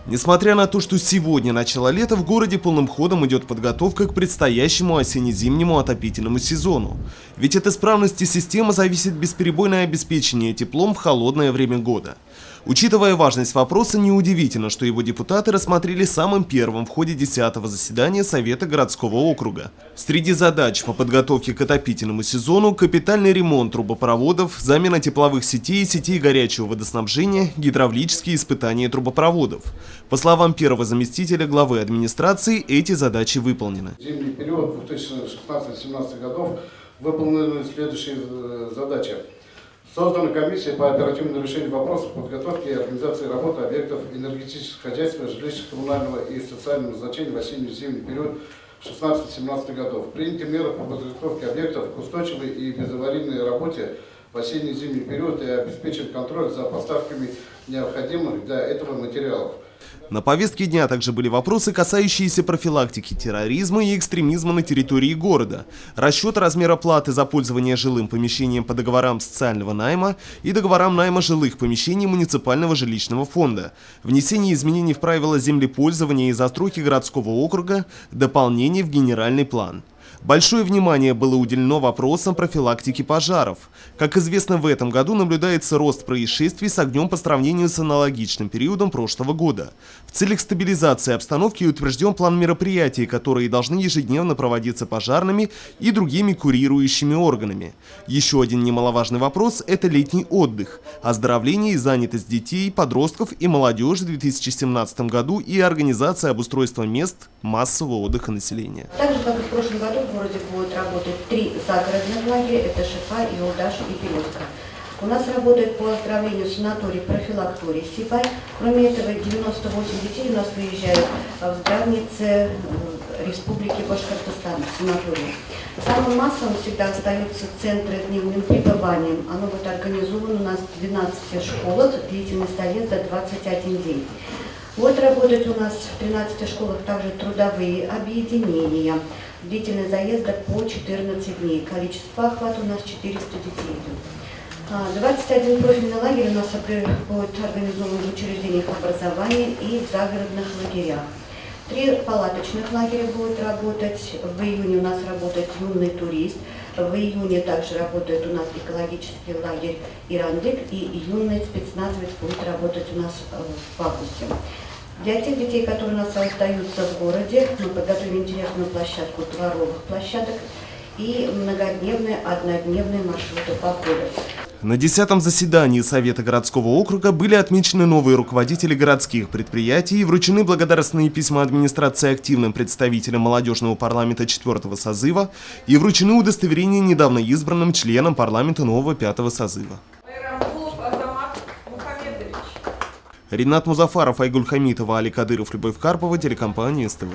Несмотря на то, что сегодня начало лета, в городе полным ходом идет подготовка к предстоящему осенне-зимнему отопительному сезону. Ведь от исправности системы зависит бесперебойное обеспечение теплом в холодное время года. Учитывая важность вопроса, неудивительно, что его депутаты рассмотрели самым первым в ходе 10-го заседания Совета городского округа. Среди задач по подготовке к отопительному сезону – капитальный ремонт трубопроводов, замена тепловых сетей и сетей горячего водоснабжения, гидравлические испытания трубопроводов. По словам первого заместителя главы администрации, эти задачи выполнены. Зимний период 2016-2017 годов выполнены следующие задачи. Создана комиссия по оперативному решению вопросов подготовки и организации работы объектов энергетического хозяйства, жилищно-коммунального и социального значения в осенне-зимний период 2016-2017 годов. Приняты меры по подготовке объектов к устойчивой и безаварийной работе в осенне-зимний период и обеспечен контроль за поставками необходимых для этого материалов. На повестке дня также были вопросы, касающиеся профилактики терроризма и экстремизма на территории города, расчет размера платы за пользование жилым помещением по договорам социального найма и договорам найма жилых помещений муниципального жилищного фонда, внесение изменений в правила землепользования и застройки городского округа, дополнение в генеральный план. Большое внимание было уделено вопросам профилактики пожаров. Как известно, в этом году наблюдается рост происшествий с огнем по сравнению с аналогичным периодом прошлого года. В целях стабилизации обстановки утвержден план мероприятий, которые должны ежедневно проводиться пожарными и другими курирующими органами. Еще один немаловажный вопрос – это летний отдых, оздоровление и занятость детей, подростков и молодежи в 2017 году и организация обустройства мест массового отдыха населения. Так же, как и в прошлом году, в городе будут работать 3 загородных лагеря, это Шипай, Юлдаш и Березка. У нас работает по оздоровлению санаторий, профилакторий Сипай. Кроме этого, 98 детей у нас приезжают в здравнице Республики Башкортостан, в санатории. Самым массовым всегда остаются центры дневным пребыванием. Оно будет организовано у нас в 12 школах, длительность заезда 21 день. Вот работать у нас в 13 школах также трудовые объединения. Длительность заезда по 14 дней. Количество охвата у нас 400 детей идет. 21 профильный лагерь у нас будет организован в учреждениях образования и в загородных лагерях. 3 палаточных лагеря будут работать. В июне у нас работает юный турист. В июне также работает у нас экологический лагерь Ирандык, и юный спецназовец будет работать у нас в августе. Для тех детей, которые у нас остаются в городе, мы подготовили интересную площадку дворовых площадок и многодневные, однодневные маршруты по городу. На 10-м заседании Совета городского округа были отмечены новые руководители городских предприятий и вручены благодарственные письма администрации активным представителям молодежного парламента 4-го созыва и вручены удостоверения недавно избранным членам парламента нового 5-го созыва. Ринат Музафаров, Айгуль Хамитова, Али Кадыров, Любовь Карпова, телекомпания СТВ.